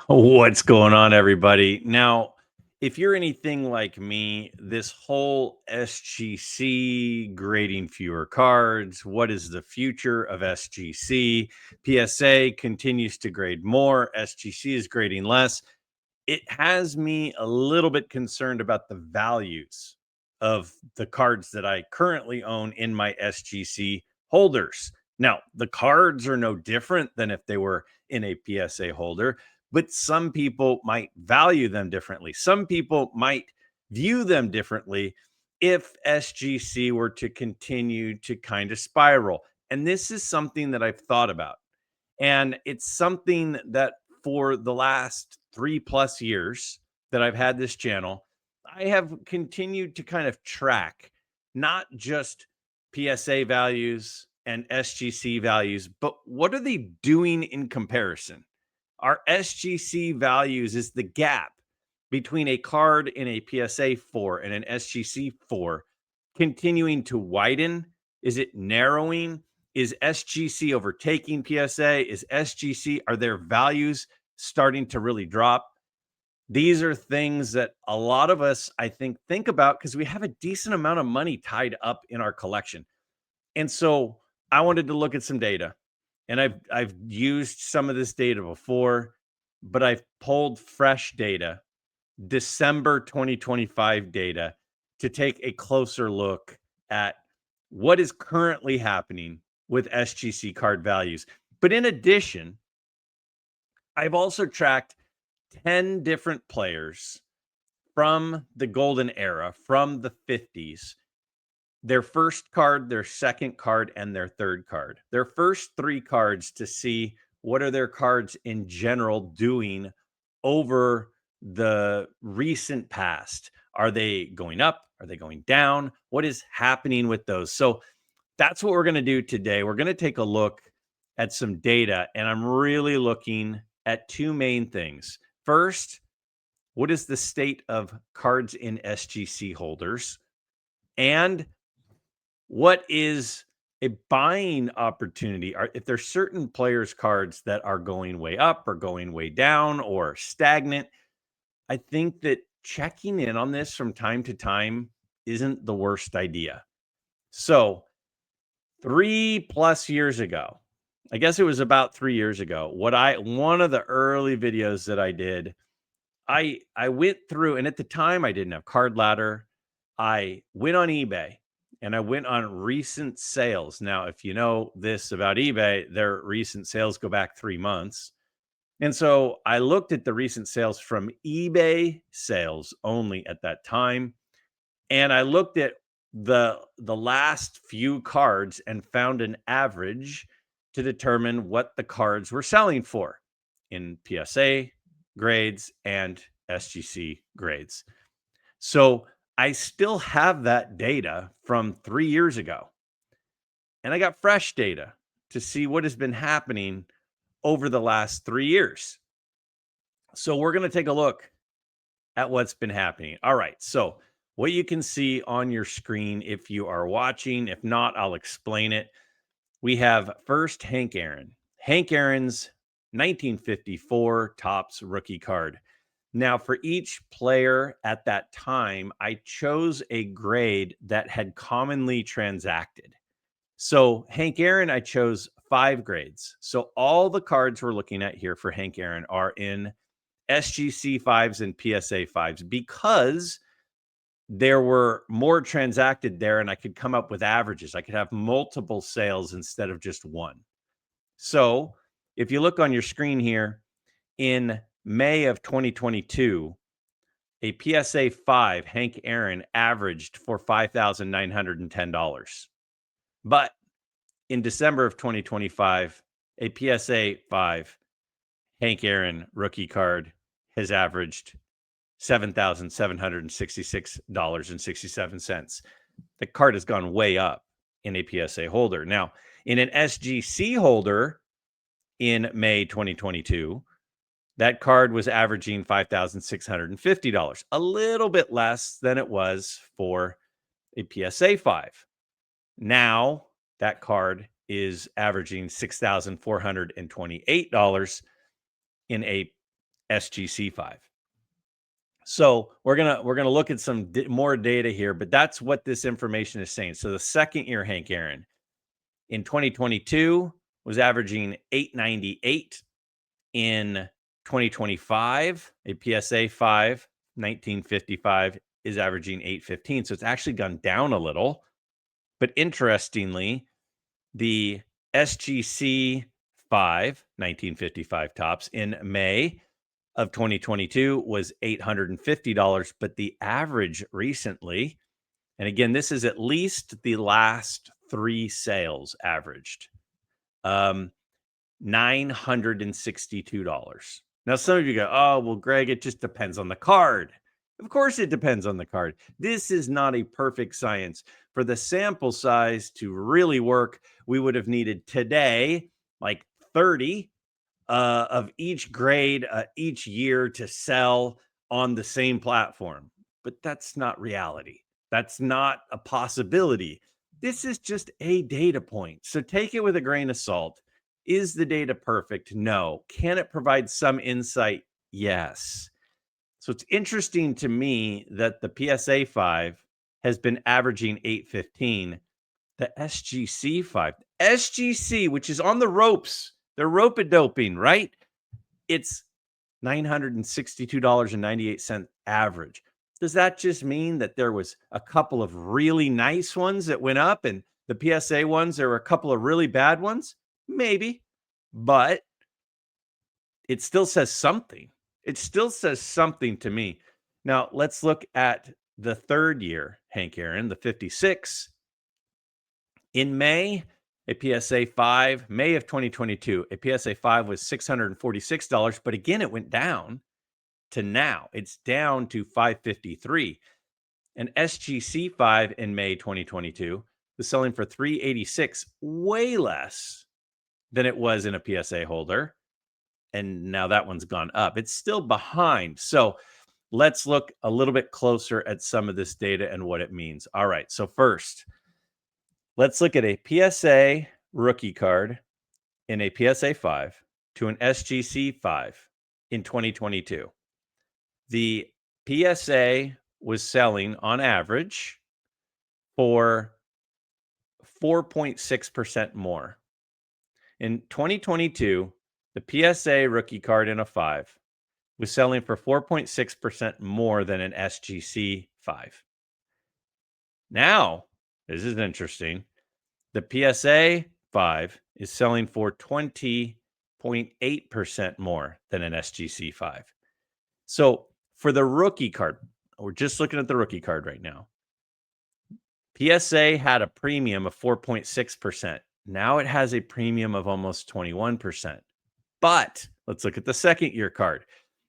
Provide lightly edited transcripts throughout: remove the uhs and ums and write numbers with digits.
What's going on, everybody? Now, if you're anything like me, this whole SGC grading fewer cards, what is the future of SGC? PSA continues to grade more, SGC is grading less. It has me a little bit concerned about the values of the cards that I currently own in my SGC holders. Now, the cards are no different than if they were in a PSA holder, but some people might value them differently. Some people might view them differently if SGC were to continue to kind of spiral. And this is something that I've thought about. And it's something that for the last 3+ years that I've had this channel, I have continued to kind of track not just PSA values and SGC values, but what are they doing in comparison? Our SGC values is the gap between a card in a PSA 4 and an SGC 4 continuing to widen? Is it narrowing? Is SGC overtaking PSA? Is SGC, are their values starting to really drop? These are things that a lot of us, I think about because we have a decent amount of money tied up in our collection. And so I wanted to look at some data, and I've used some of this data before, but I've pulled fresh data, December 2025 data, to take a closer look at what is currently happening with SGC card values. But in addition, I've also tracked 10 different players from the golden era, from the 50s, their first card, their second card, and their third card. Their first three cards to see what are their cards in general doing over the recent past. Are they going up? Are they going down? What is happening with those? So that's what we're going to do today. We're going to take a look at some data, and I'm really looking at two main things. First, what is the state of cards in SGC holders? And what is a buying opportunity? If there's certain players' cards that are going way up or going way down or stagnant, I think that checking in on this from time to time isn't the worst idea. So 3+ years ago, I guess it was about 3 years ago, one of the early videos that I did, I went through, and at the time I didn't have Card Ladder. I went on eBay and I went on recent sales. Now, if you know this about eBay, their recent sales go back 3 months. And so I looked at the recent sales from eBay sales only at that time. And I looked at the last few cards and found an average to determine what the cards were selling for in PSA grades and SGC grades. So I still have that data from 3 years ago. And I got fresh data to see what has been happening over the last 3 years. So we're going to take a look at what's been happening. All right. So what you can see on your screen if you are watching, if not, I'll explain it. We have first Hank Aaron. Hank Aaron's 1954 Topps rookie card. Now, for each player at that time, I chose a grade that had commonly transacted. So, Hank Aaron, I chose 5 grades. So, all the cards we're looking at here for Hank Aaron are in SGC 5s and PSA 5s because there were more transacted there and I could come up with averages. I could have multiple sales instead of just one. So, if you look on your screen here, in May of 2022, a PSA 5 Hank Aaron averaged for $5,910. But in December of 2025, a PSA 5 Hank Aaron rookie card has averaged $7,766.67. The card has gone way up in a PSA holder. Now, in an SGC holder in May 2022, that card was averaging $5,650, a little bit less than it was for a PSA 5. Now, that card is averaging $6,428 in a SGC 5. So we're gonna look at some more data here, but that's what this information is saying. So the second year Hank Aaron in 2022 was averaging 898. In 2025, a PSA 5 1955 is averaging 815. So it's actually gone down a little. But interestingly, the SGC 5 1955 tops in May of 2022 was $850, but the average recently, and again, this is at least the last 3 sales averaged, $962. Now, some of you go, oh, well, Greg, it just depends on the card. Of course, it depends on the card. This is not a perfect science. For the sample size to really work, we would have needed today like 30 of each grade each year to sell on the same platform. But that's not reality. That's not a possibility. This is just a data point. So take it with a grain of salt. Is the data perfect? No. Can it provide some insight? Yes. So it's interesting to me that the PSA 5 has been averaging 815. The SGC 5, SGC, which is on the ropes, they're rope-a-doping, right? It's $962.98 average. Does that just mean that there was a couple of really nice ones that went up and the PSA ones, there were a couple of really bad ones? Maybe, but it still says something. It still says something to me. Now, let's look at the third year, Hank Aaron, the 56. In May, a PSA 5, May of 2022, a PSA 5 was $646, but again, it went down to now. It's down to $553. An SGC 5 in May 2022 was selling for $386, way less than it was in a PSA holder. And now that one's gone up. It's still behind. So let's look a little bit closer at some of this data and what it means. All right. So first, let's look at a PSA rookie card in a PSA 5 to an SGC 5 in 2022. The PSA was selling on average for 4.6% more. In 2022, the PSA rookie card in a 5 was selling for 4.6% more than an SGC 5. Now, this is interesting. The PSA 5 is selling for 20.8% more than an SGC 5. So for the rookie card, we're just looking at the rookie card right now. PSA had a premium of 4.6%. Now it has a premium of almost 21%. But let's look at the second year card.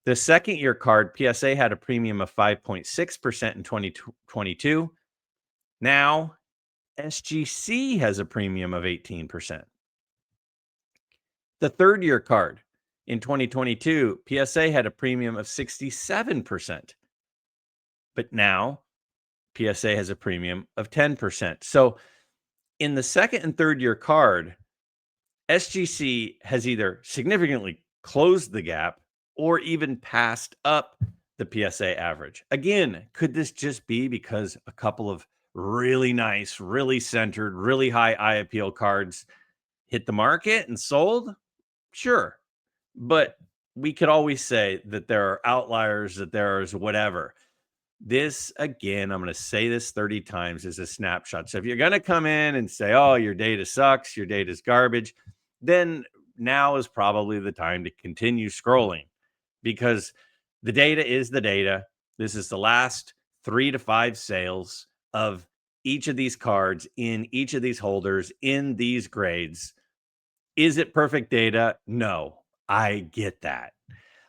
The second year card, PSA had a premium of 5.6% in 2022. Now SGC has a premium of 18%. The third year card in 2022, PSA had a premium of 67%. But now PSA has a premium of 10%. So in the second and third year card, SGC has either significantly closed the gap or even passed up the PSA average. Again, could this just be because a couple of really nice, really centered, really high eye appeal cards hit the market and sold? Sure. But we could always say that there are outliers, that there's whatever. This, again, I'm going to say this 30 times, is a snapshot. So if you're going to come in and say, oh, your data sucks, your data is garbage, then now is probably the time to continue scrolling, because the data is the data. This is the last 3 to 5 sales of each of these cards in each of these holders in these grades. Is it perfect data? No, I get that.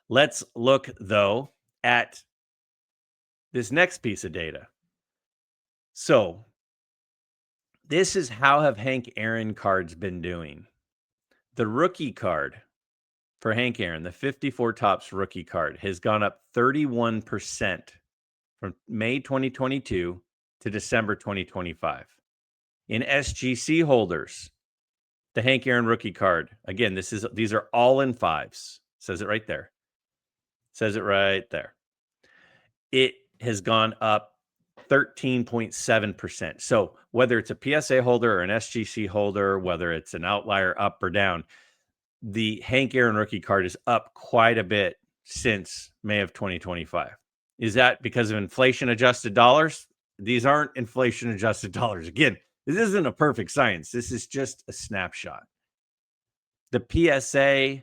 Let's look, though, at this next piece of data. So this is how have Hank Aaron cards been doing. The rookie card for Hank Aaron, the 54 tops rookie card, has gone up 31% from May 2022 to December 2025. In SGC holders, the Hank Aaron rookie card, again, these are all in 5s. Says it right there. Says it right there. It has gone up 13.7%. So whether it's a PSA holder or an SGC holder, whether it's an outlier up or down, the Hank Aaron rookie card is up quite a bit since May of 2025. Is that because of inflation adjusted dollars? These aren't inflation adjusted dollars. Again, this isn't a perfect science. This is just a snapshot. The PSA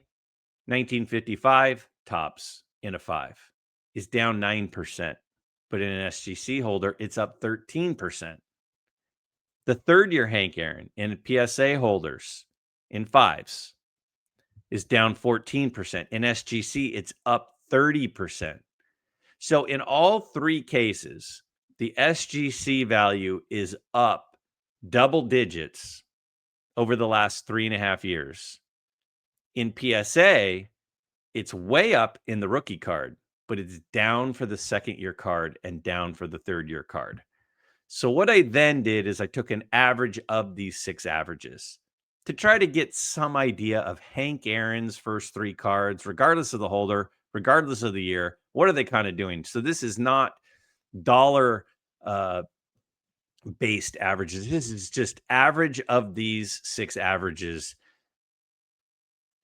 1955 tops in a 5 is down 9%, but in an SGC holder, it's up 13%. The third year Hank Aaron in PSA holders in 5s is down 14%. In SGC, it's up 30%. So in all three cases, the SGC value is up double digits over the last 3.5 years. In PSA, it's way up in the rookie card, but it's down for the second year card and down for the third year card. So what I then did is I took an average of these 6 averages to try to get some idea of Hank Aaron's first 3 cards, regardless of the holder, regardless of the year. What are they kind of doing? So this is not dollar based averages. This is just average of these 6 averages.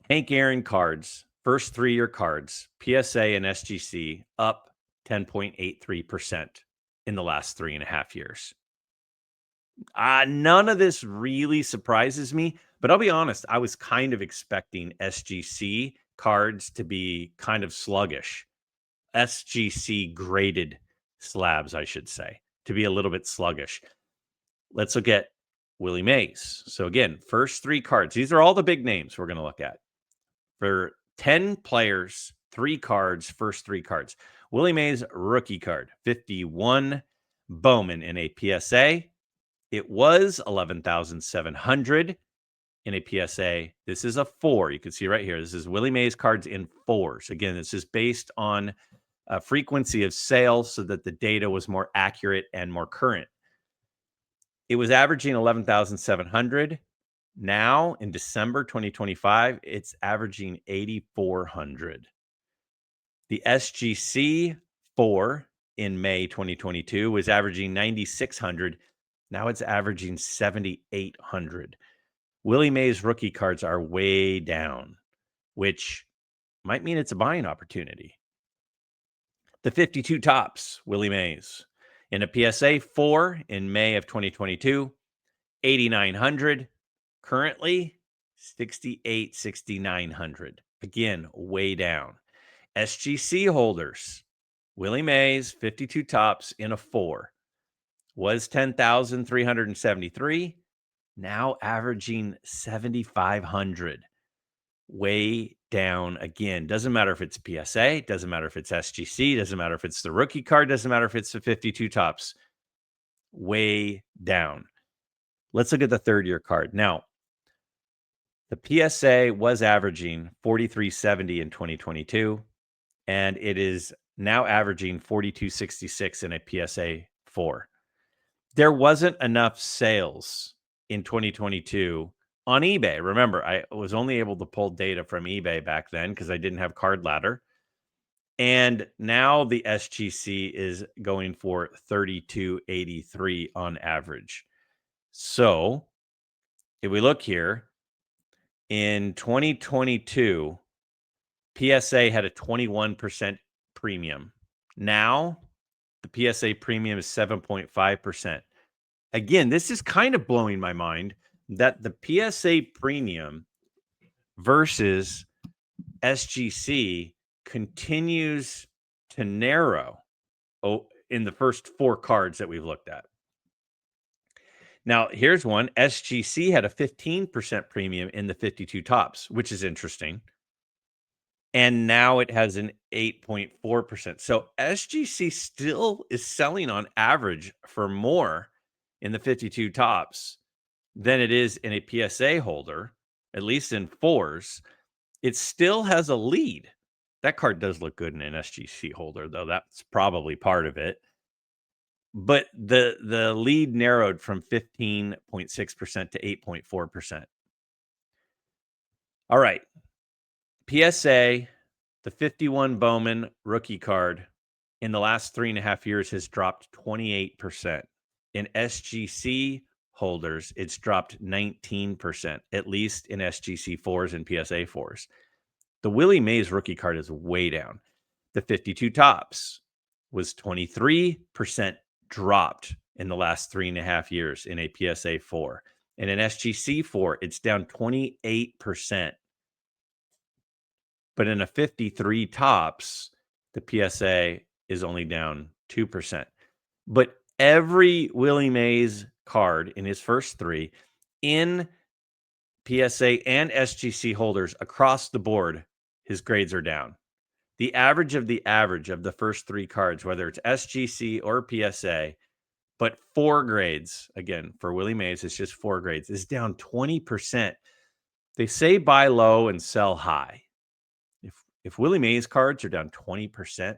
Hank Aaron cards, first 3-year cards, PSA and SGC, up 10.83% in the last 3.5 years. None of this really surprises me, but I'll be honest, I was kind of expecting SGC cards to be kind of sluggish. SGC graded slabs, I should say, to be a little bit sluggish. Let's look at Willie Mays. So again, first 3 cards. These are all the big names we're going to look at. For 10 players, 3 cards, first 3 cards. Willie Mays rookie card, 51 Bowman in a PSA. It was 11,700 in a PSA. This is a 4. You can see right here. This is Willie Mays cards in 4s. Again, this is based on frequency of sales so that the data was more accurate and more current. It was averaging 11,700. Now, in December 2025, it's averaging 8,400. The SGC 4 in May 2022 was averaging 9,600. Now it's averaging 7,800. Willie Mays rookie cards are way down, which might mean it's a buying opportunity. The 52 tops, Willie Mays. In a PSA 4 in May of 2022, 8,900. Currently, 6,900. Again, way down. SGC holders, Willie Mays, 52 tops in a 4. Was 10,373. Now averaging 7,500. Way down again. Doesn't matter if it's PSA, doesn't matter if it's SGC, doesn't matter if it's the rookie card, doesn't matter if it's the 52 tops. Way down. Let's look at the third year card. Now, the PSA was averaging 4,370 in 2022, and it is now averaging 4,266 in a PSA 4. There wasn't enough sales in 2022 on eBay. Remember, I was only able to pull data from eBay back then because I didn't have Card Ladder. And now the SGC is going for 3283 on average. So if we look here, in 2022, PSA had a 21% premium. Now the PSA premium is 7.5%. Again, this is kind of blowing my mind that the PSA premium versus SGC continues to narrow in the first 4 cards that we've looked at. Now, here's one. SGC had a 15% premium in the 52 tops, which is interesting. And now it has an 8.4%. So SGC still is selling on average for more in the 52 tops than it is in a PSA holder, at least in 4s. It still has a lead. That card does look good in an SGC holder, though. That's probably part of it. But the lead narrowed from 15.6% to 8.4%. All right. PSA The 51 Bowman rookie card in the last 3.5 years has dropped 28%. In SGC holders, it's dropped 19%, at least in SGC 4s and PSA 4s. The Willie Mays rookie card is way down. The 52 tops was 23% dropped in the last 3.5 years in a PSA 4. And in SGC 4, it's down 28%. But in a 53 tops, the PSA is only down 2%. But every Willie Mays card in his first three in PSA and SGC holders across the board, his grades are down. The average of the first three cards, whether it's SGC or PSA, but 4 grades, again, for Willie Mays, it's just 4 grades, is down 20%. They say buy low and sell high. If Willie Mays cards are down 20%,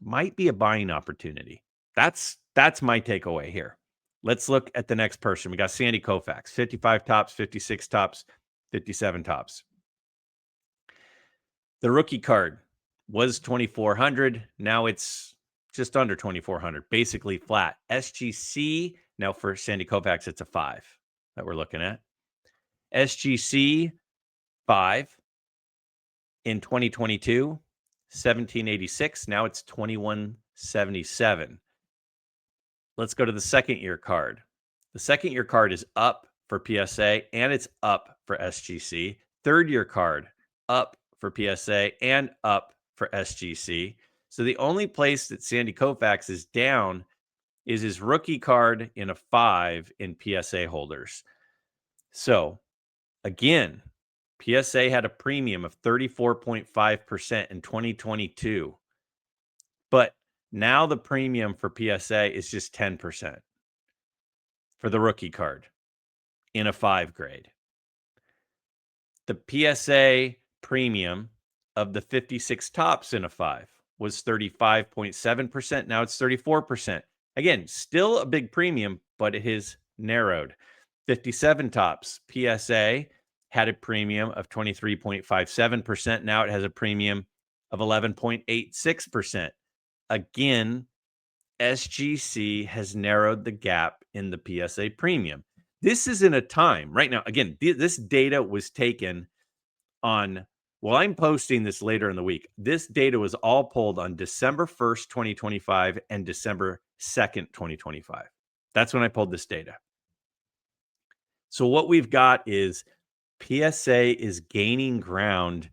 might be a buying opportunity. That's my takeaway here. Let's look at the next person. We got Sandy Koufax, 55 tops, 56 tops, 57 tops. The rookie card was 2,400. Now it's just under 2,400, basically flat. SGC, now for Sandy Koufax, it's a 5 that we're looking at. SGC 5 in 2022, 1786. Now it's 2177. Let's go to the second year card. The second year card is up for PSA and it's up for SGC. Third year card up for PSA and up for SGC. So the only place that Sandy Koufax is down is his rookie card in a 5 in PSA holders. So again, PSA had a premium of 34.5% in 2022. But now the premium for PSA is just 10% for the rookie card in a 5 grade. The PSA premium of the 56 tops in a 5 was 35.7%. Now it's 34%. Again, still a big premium, but it has narrowed. 57 tops, PSA had a premium of 23.57%. Now it has a premium of 11.86%. Again, SGC has narrowed the gap in the PSA premium. This is in a time right now. Again, this data was taken on, well, I'm posting this later in the week. This data was all pulled on December 1st, 2025 and December 2nd, 2025. That's when I pulled this data. So what we've got is PSA is gaining ground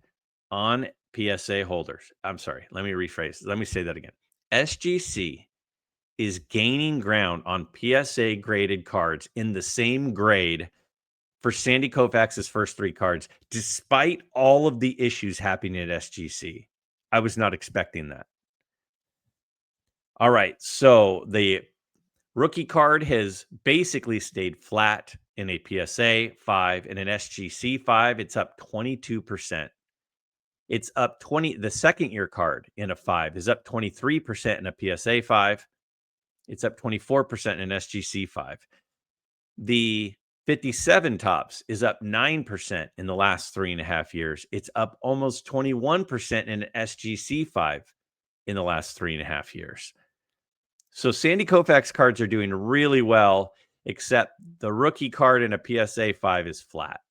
on PSA holders. I'm sorry, let me rephrase. Let me say that again. SGC is gaining ground on PSA graded cards in the same grade for Sandy Koufax's first 3 cards, despite all of the issues happening at SGC. I was not expecting that. All right, so the rookie card has basically stayed flat in a PSA 5 and an SGC 5. It's up 22%. It's up 20. The second year card in a 5 is up 23% in a PSA 5. It's up 24% in an SGC 5. The 57 tops is up 9% in the last 3.5 years. It's up almost 21% in an SGC 5 in the last 3.5 years. So Sandy Koufax cards are doing really well, except the rookie card in a PSA 5 is flat.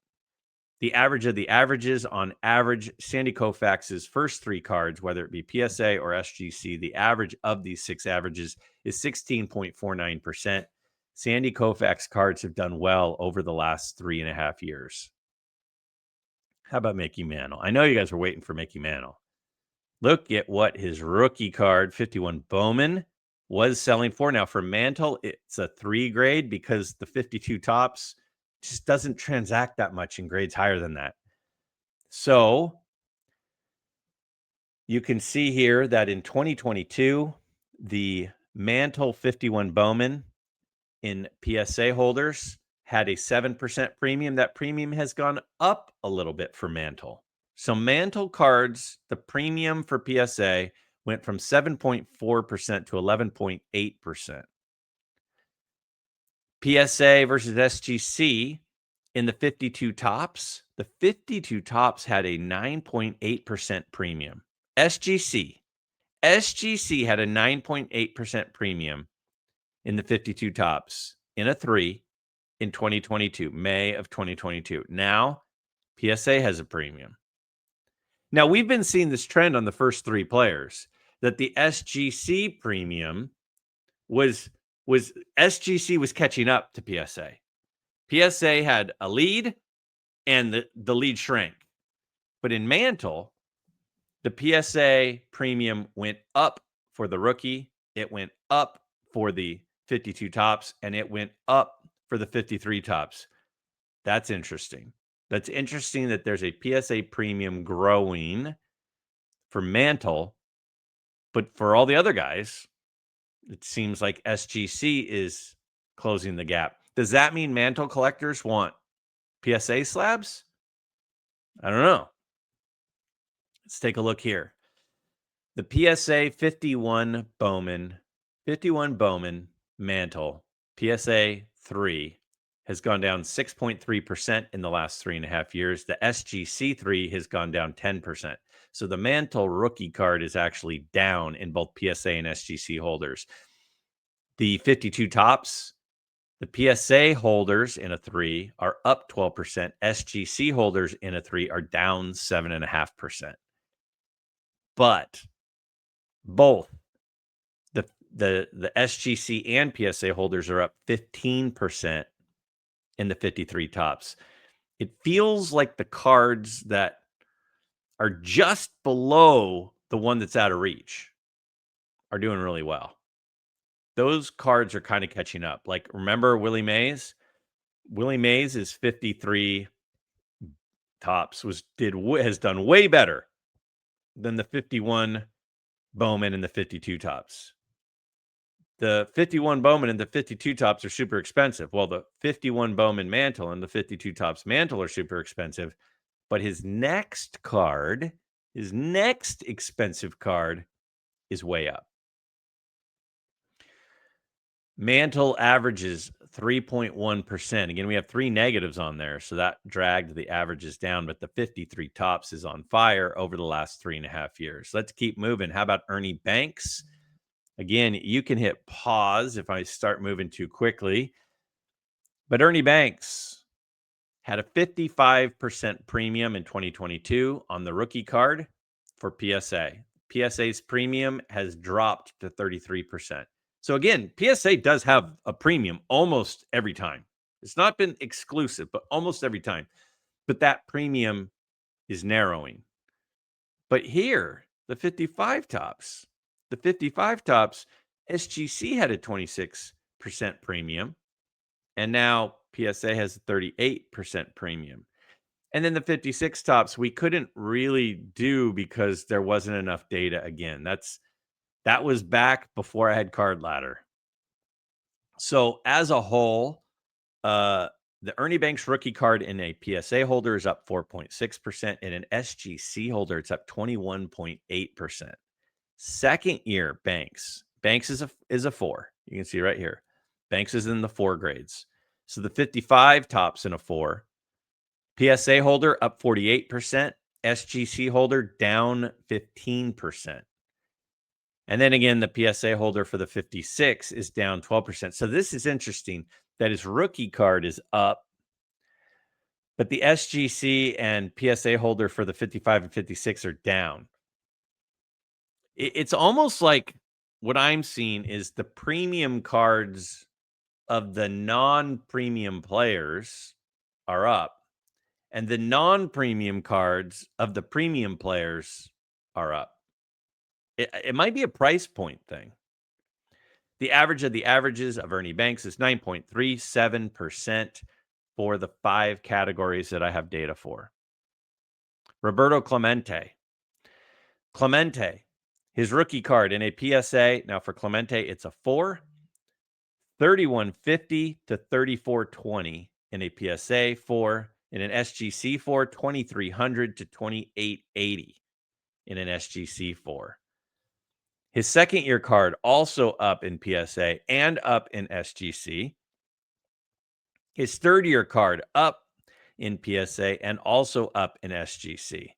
The average of the averages, on average, Sandy Koufax's first 3 cards, whether it be PSA or SGC, the average of these 6 averages is 16.49%. Sandy Koufax cards have done well over the last 3.5 years. How about Mickey Mantle? I know you guys were waiting for Mickey Mantle. Look at what his rookie card, 51 Bowman, was selling for. Now for Mantle, it's a 3 grade because the 52 tops just doesn't transact that much in grades higher than that. So you can see here that in 2022, the Mantle 51 Bowman in PSA holders had a 7% premium. That premium has gone up a little bit for Mantle. So Mantle cards, the premium for PSA went from 7.4% to 11.8%. PSA versus SGC in the 52 tops, the 52 tops had a 9.8% premium. SGC. SGC had a 9.8% premium in the 52 tops in a 3 in 2022, May of 2022. Now, PSA has a premium. Now, we've been seeing this trend on the first 3 players that the SGC premium was SGC was catching up to PSA. PSA had a lead and the lead shrank. But in Mantle, the PSA premium went up for the rookie, it went up for the 52 tops, and it went up for the 53 tops. That's interesting. That's interesting that there's a PSA premium growing for Mantle, but for all the other guys, it seems like SGC is closing the gap. Does that mean Mantle collectors want PSA slabs? I don't know. Let's take a look here. The PSA 51 Bowman Mantle, PSA 3 has gone down 6.3% in the last 3.5 years. The SGC 3 has gone down 10%. So the Mantle rookie card is actually down in both PSA and SGC holders. The 52 tops, the PSA holders in a 3 are up 12%. SGC holders in a 3 are down 7.5%. But both the SGC and PSA holders are up 15% in the 53 tops. It feels like the cards that are just below the one that's out of reach are doing really well. Those cards are kind of catching up. Like, remember Willie Mays? Willie Mays is 53 tops has done way better than the 51 Bowman and the 52 tops. The 51 Bowman and the 52 tops are super expensive. Well, the 51 Bowman Mantle and the 52 tops Mantle are super expensive. But his next expensive card is way up. Mantle averages 3.1%. Again, we have 3 negatives on there, so that dragged the averages down, but the 53 tops is on fire over the last 3.5 years. Let's keep moving. How about Ernie Banks? Again, you can hit pause if I start moving too quickly. But Ernie Banks had a 55% premium in 2022 on the rookie card for PSA. PSA's premium has dropped to 33%. So again, PSA does have a premium almost every time. It's not been exclusive, but almost every time. But that premium is narrowing. But here, the 55 tops, SGC had a 26% premium, and now PSA has a 38% premium. And then the 56 tops, we couldn't really do because there wasn't enough data again. That was back before I had Card Ladder. So as a whole, the Ernie Banks rookie card in a PSA holder is up 4.6%. In an SGC holder, it's up 21.8%. Second year Banks is a 4. You can see right here. Banks is in the 4 grades. So the 55 tops in a 4. PSA holder up 48%. SGC holder down 15%. And then again, the PSA holder for the 56 is down 12%. So this is interesting that his rookie card is up, but the SGC and PSA holder for the 55 and 56 are down. It's almost like what I'm seeing is the premium cards of the non-premium players are up, and the non-premium cards of the premium players are up. It might be a price point thing. The average of the averages of Ernie Banks is 9.37% for the 5 categories that I have data for. Roberto Clemente, his rookie card in a PSA. Now for Clemente, it's a 4, 3150 to 3420 in a PSA 4. In an SGC 4, 2300 to 2880 in an SGC 4. His second year card also up in PSA and up in SGC. His third year card up in PSA and also up in SGC.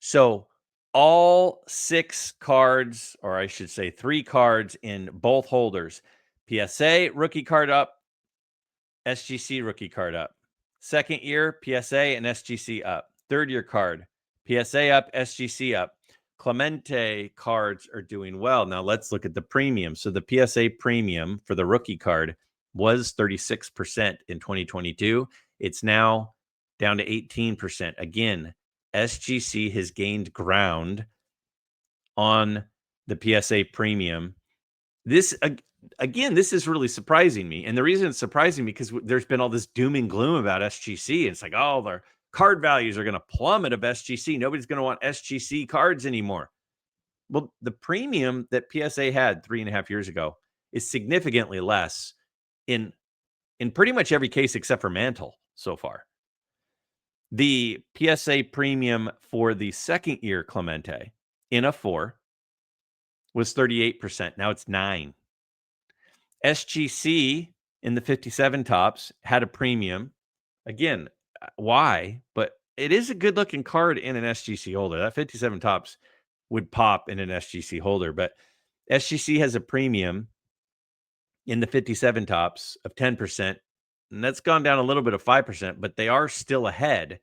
So All 6 cards, or I should say 3 cards in both holders. PSA rookie card up, SGC rookie card up. Second year, PSA and SGC up. Third year card, PSA up, SGC up. Clemente cards are doing well. Now let's look at the premium. So the PSA premium for the rookie card was 36% in 2022. It's now down to 18%. Again, SGC has gained ground on the PSA premium. This again, this is really surprising me. And the reason it's surprising me because there's been all this doom and gloom about SGC. It's like, oh, their card values are going to plummet of SGC. Nobody's going to want SGC cards anymore. Well, the premium that PSA had 3.5 years ago is significantly less in pretty much every case except for Mantle so far. The PSA premium for the second year Clemente in a 4 was 38%. Now it's 9. SGC in the 57 tops had a premium. Again, why? But it is a good looking card in an SGC holder. That 57 tops would pop in an SGC holder, but SGC has a premium in the 57 tops of 10%. And that's gone down a little bit of 5%, but they are still ahead.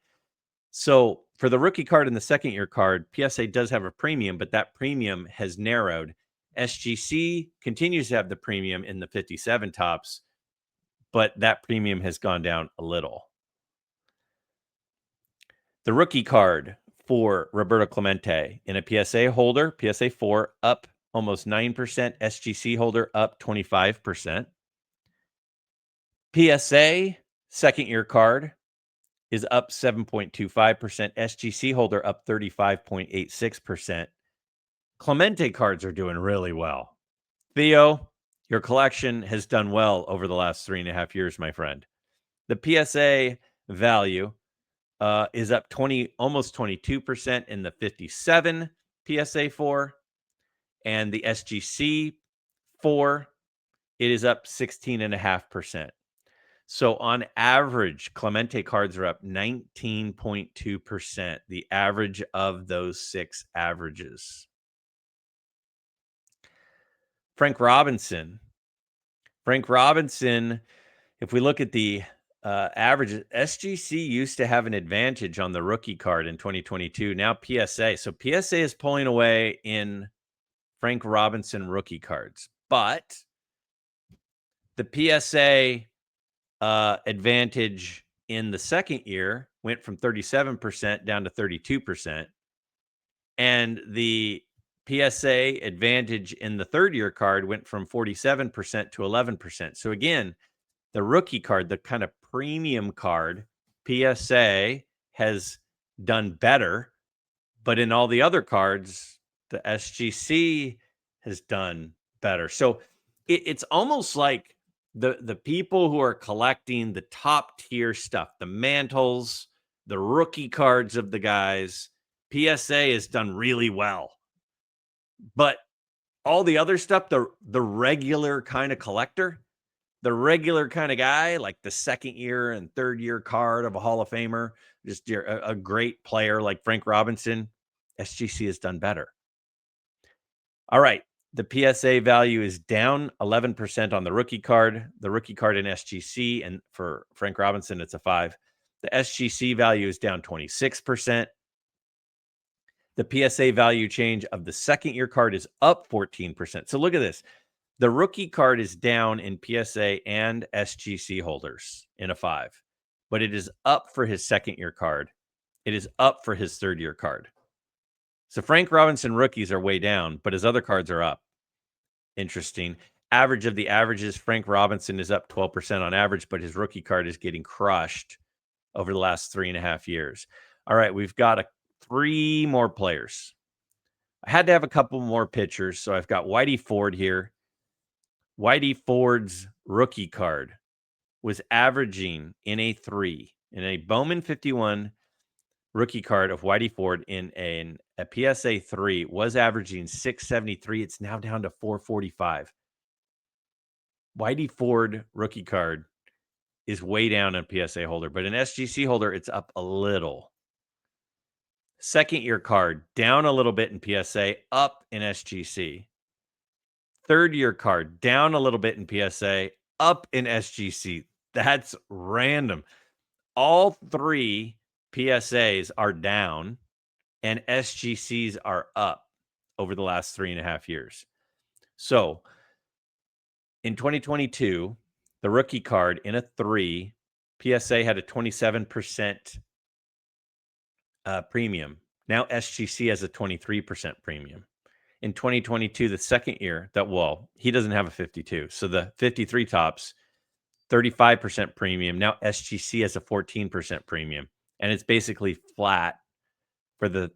So for the rookie card and the second year card, PSA does have a premium, but that premium has narrowed. SGC continues to have the premium in the 57 tops, but that premium has gone down a little. The rookie card for Roberto Clemente in a PSA holder, PSA 4 up almost 9%, SGC holder up 25%. PSA second year card is up 7.25%, SGC holder up 35.86%. Clemente cards are doing really well. Theo, your collection has done well over the last 3.5 years, my friend. The PSA value is up almost 22% in the 57 PSA 4, and the SGC 4, it is up 16.5%. So on average, Clemente cards are up 19.2%, the average of those 6 averages. Frank Robinson, if we look at the averages, SGC used to have an advantage on the rookie card in 2022. Now PSA. So PSA is pulling away in Frank Robinson rookie cards. But the PSA advantage in the second year went from 37% down to 32%. And the PSA advantage in the third year card went from 47% to 11%. So again, the rookie card, the kind of premium card, PSA has done better. But in all the other cards, the SGC has done better. So it's almost like the people who are collecting the top tier stuff, the mantles, the rookie cards of the guys, PSA has done really well. But all the other stuff, the regular kind of collector, the regular kind of guy, like the second year and third year card of a Hall of Famer, just a great player like Frank Robinson, SGC has done better. All right. The PSA value is down 11% on the rookie card. The rookie card in SGC, and for Frank Robinson, it's a 5. The SGC value is down 26%. The PSA value change of the second year card is up 14%. So look at this. The rookie card is down in PSA and SGC holders in a 5, but it is up for his second year card. It is up for his third year card. So Frank Robinson rookies are way down, but his other cards are up. Interesting. Average of the averages, Frank Robinson is up 12% on average, but his rookie card is getting crushed over the last 3.5 years. All right, we've got 3 more players. I had to have a couple more pitchers, so I've got Whitey Ford here. Whitey Ford's rookie card was averaging in a 3, in a Bowman 51 rookie card of Whitey Ford in a PSA 3 was averaging 673. It's now down to 445. Whitey Ford rookie card is way down in PSA holder, but in SGC holder, it's up a little. Second year card, down a little bit in PSA, up in SGC. Third year card, down a little bit in PSA, up in SGC. That's random. All three PSAs are down and SGCs are up over the last 3.5 years. So in 2022, the rookie card in a 3, PSA had a 27% premium. Now SGC has a 23% premium. In 2022, the second year he doesn't have a 52. So the 53 tops, 35% premium. Now SGC has a 14% premium. And it's basically flat for the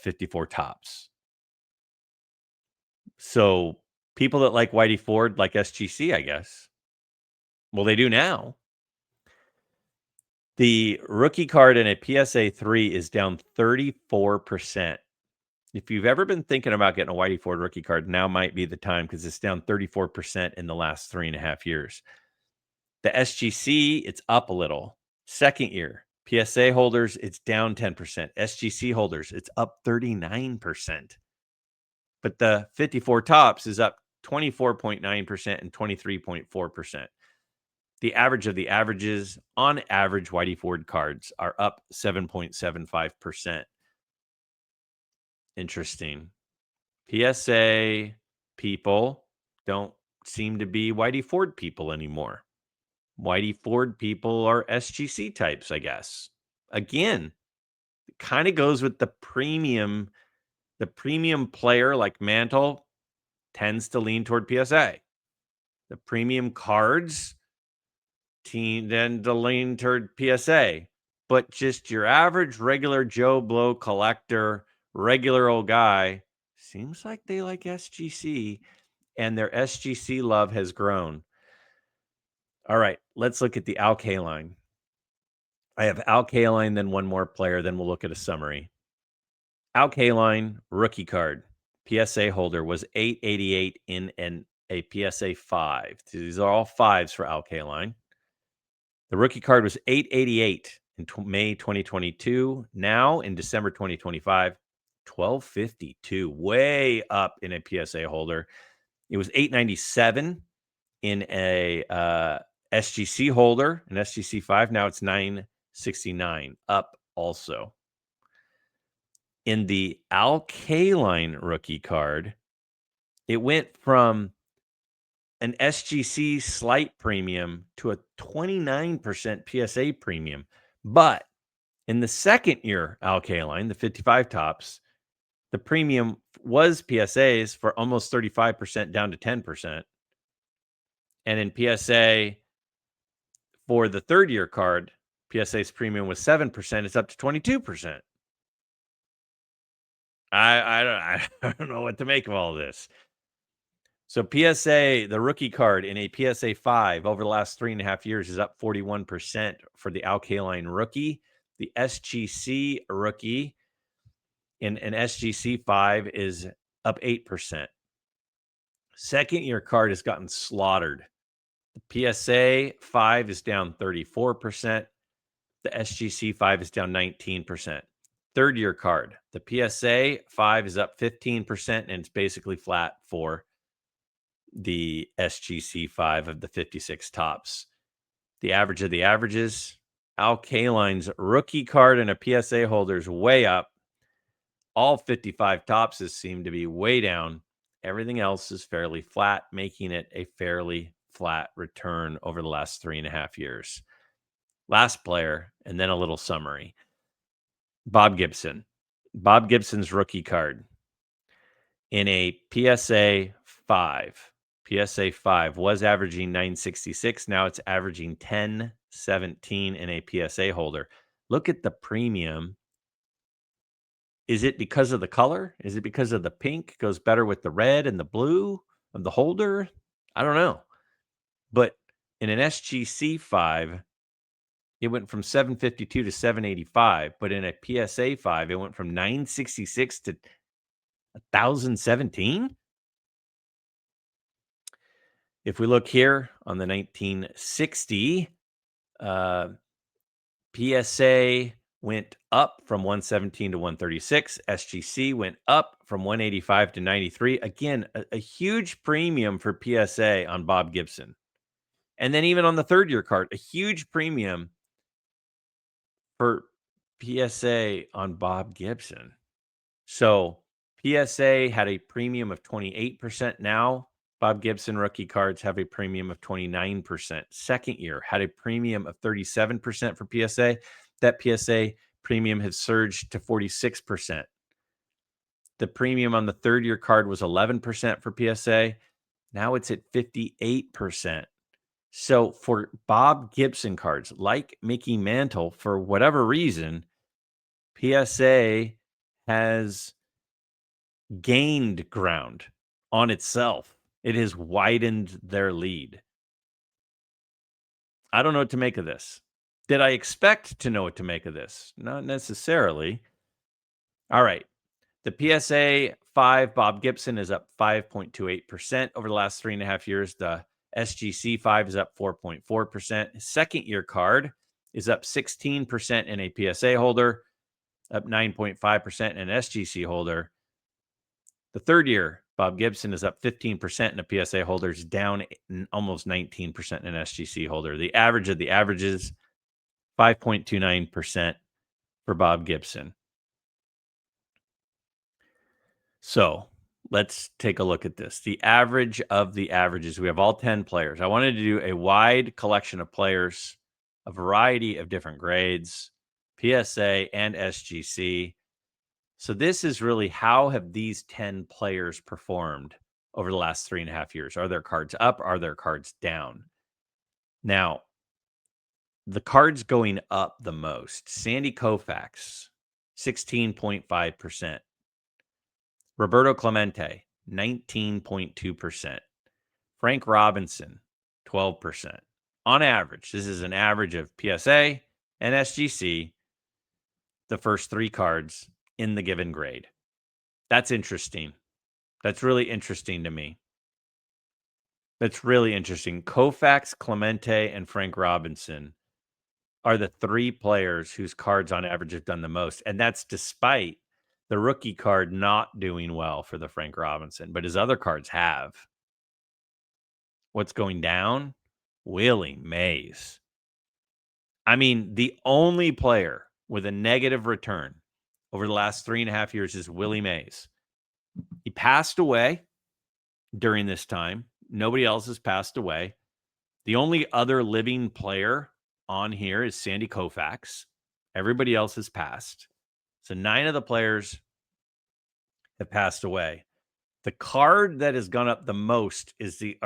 54 tops. So people that like Whitey Ford like SGC, I guess. Well, they do now. The rookie card in a PSA 3 is down 34%. If you've ever been thinking about getting a Whitey Ford rookie card, now might be the time because it's down 34% in the last 3.5 years. The SGC, it's up a little. Second year, PSA holders, it's down 10%. SGC holders, it's up 39%. But the 54 tops is up 24.9% and 23.4%. The average of the averages, on average, Whitey Ford cards are up 7.75%. Interesting. PSA people don't seem to be Whitey Ford people anymore. Whitey Ford people are SGC types, I guess. Again, it kind of goes with the premium. The premium player like Mantle tends to lean toward PSA. The premium cards tend to lean toward PSA. But just your average regular Joe Blow collector, regular old guy, seems like they like SGC, and their SGC love has grown. All right, let's look at the Alkaline. I have Alkaline, then one more player, then we'll look at a summary. Alkaline rookie card, PSA holder was 888 in a PSA 5. These are all 5s for Alkaline. The rookie card was 888 in May 2022. Now in December 2025, 1252, way up in a PSA holder. It was 897 in a SGC holder, an SGC 5. Now it's 969, up also. In the Alkaline rookie card, it went from an SGC slight premium to a 29% PSA premium. But in the second year Alkaline, the 55 tops, the premium was PSAs for almost 35% down to 10%. And in PSA for the third year card, PSA's premium was 7%. It's up to 22%. I don't know what to make of all this. So PSA, the rookie card in a PSA 5 over the last 3.5 years is up 41% for the Alkaline rookie. The SGC rookie in an SGC 5 is up 8%. Second year card has gotten slaughtered. The PSA 5 is down 34%. The SGC 5 is down 19%. Third year card, the PSA 5 is up 15%, and it's basically flat for the SGC 5 of the 56 tops. The average of the averages, Alkaline's rookie card and a PSA holder is way up. All 55 tops seem to be way down. Everything else is fairly flat, making it a fairly flat return over the last 3.5 years. Last player, and then a little summary. Bob Gibson. Bob Gibson's rookie card in a PSA 5. PSA 5 was averaging 966. Now it's averaging 1017 in a PSA holder. Look at the premium. Is it because of the color? Is it because of the pink goes better with the red and the blue of the holder? I don't know. But in an SGC 5, it went from 752 to 785. But in a PSA 5, it went from 966 to 1017. If we look here on the 1960 PSA went up from 117 to 136. SGC went up from 185 to 93. Again, a huge premium for PSA on Bob Gibson. And then even on the third year card, a huge premium for PSA on Bob Gibson. So PSA had a premium of 28% now. Bob Gibson rookie cards have a premium of 29%. Second year had a premium of 37% for PSA. That PSA premium has surged to 46%. The premium on the third year card was 11% for PSA. Now it's at 58%. So for Bob Gibson cards like Mickey Mantle, for whatever reason, PSA has gained ground on itself. It has widened their lead. I don't know what to make of this. Did I expect to know what to make of this? Not necessarily. All right. The PSA 5 Bob Gibson is up 5.28% over the last 3.5 years. The SGC 5 is up 4.4%. Second year card is up 16% in a PSA holder, up 9.5% in an SGC holder. The third year, Bob Gibson is up 15% in a PSA holder, is down almost 19% in an SGC holder. The average of the averages, 5.29% for Bob Gibson. So let's take a look at this. The average of the averages. We have all 10 players. I wanted to do a wide collection of players, a variety of different grades, PSA and SGC. So this is really, how have these 10 players performed over the last 3.5 years? Are their cards up? Are their cards down? Now, the cards going up the most: Sandy Koufax, 16.5%. Roberto Clemente, 19.2%. Frank Robinson, 12%. On average, this is an average of PSA and SGC, the first three cards in the given grade. That's interesting. That's really interesting to me. That's really interesting. Koufax, Clemente, and Frank Robinson are the three players whose cards on average have done the most. And that's despite the rookie card not doing well for the Frank Robinson, but his other cards have. What's going down? Willie Mays. I mean, the only player with a negative return over the last 3.5 years is Willie Mays. He passed away during this time. Nobody else has passed away. The only other living player on here is Sandy Koufax. Everybody else has passed. So 9 of the players have passed away. The card that has gone up the most is the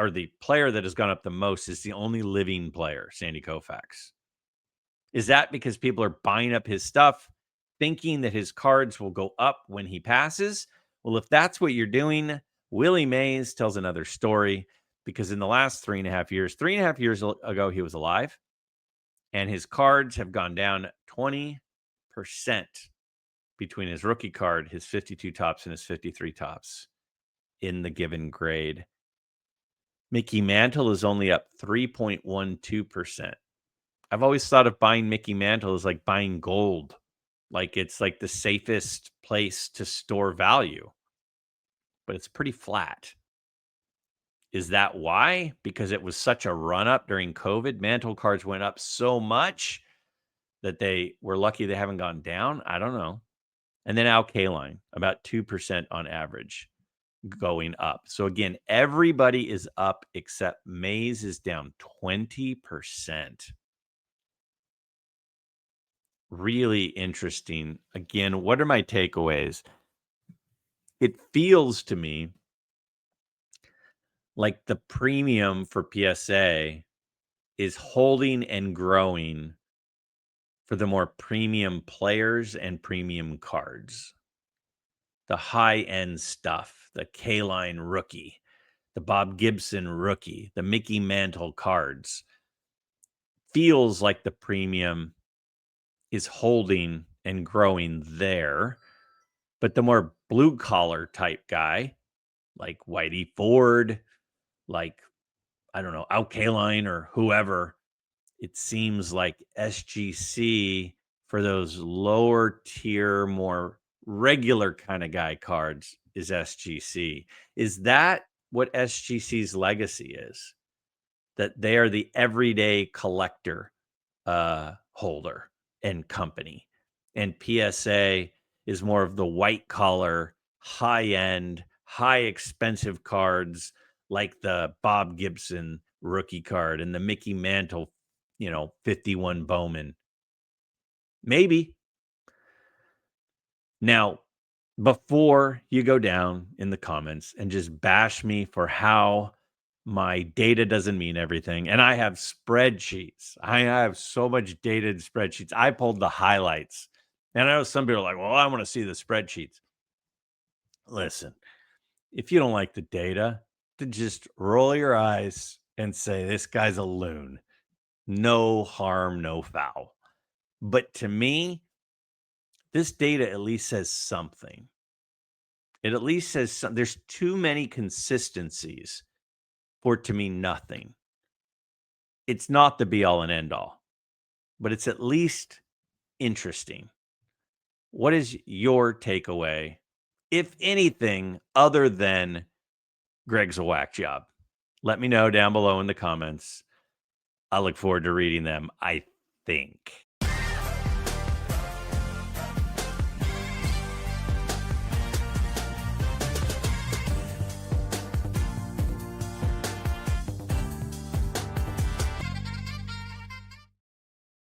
player that has gone up the most is the only living player, Sandy Koufax. Is that because people are buying up his stuff, thinking that his cards will go up when he passes? Well, if that's what you're doing, Willie Mays tells another story, because in the last 3.5 years ago, he was alive, and his cards have gone down 20% between his rookie card, his 52 tops, and his 53 tops in the given grade. Mickey Mantle is only up 3.12%. I've always thought of buying Mickey Mantle as like buying gold. Like it's like the safest place to store value. But it's pretty flat. Is that why? Because it was such a run up during COVID. Mantle cards went up so much that they were lucky they haven't gone down. I don't know. And then Al Kaline, about 2% on average going up. So again, everybody is up except Mays is down 20%. Really interesting. Again, what are my takeaways? It feels to me like the premium for PSA is holding and growing for the more premium players and premium cards. The high-end stuff, the Kaline rookie, the Bob Gibson rookie, the Mickey Mantle cards. Feels like the premium is holding and growing there. But the more blue collar type guy, like Whitey Ford, like, I don't know, Al Kaline or whoever, it seems like SGC for those lower tier, more regular kind of guy cards is SGC. Is that what SGC's legacy is? That they are the everyday collector holder and company. And PSA is more of the white collar, high end, high expensive cards like the Bob Gibson rookie card and the Mickey Mantle, 51 Bowman. Maybe. Now, before you go down in the comments and just bash me for how my data doesn't mean everything, and I have spreadsheets. I have so much data in spreadsheets. I pulled the highlights. And I know some people are like, well, I want to see the spreadsheets. Listen, if you don't like the data, then just roll your eyes and say, this guy's a loon. No harm, no foul. But to me, this data at least says something. It at least says there's too many consistencies for it to mean nothing. It's not the be all and end all, but it's at least interesting. What is your takeaway, if anything, other than Greg's a whack job? Let me know down below in the comments. I look forward to reading them, I think.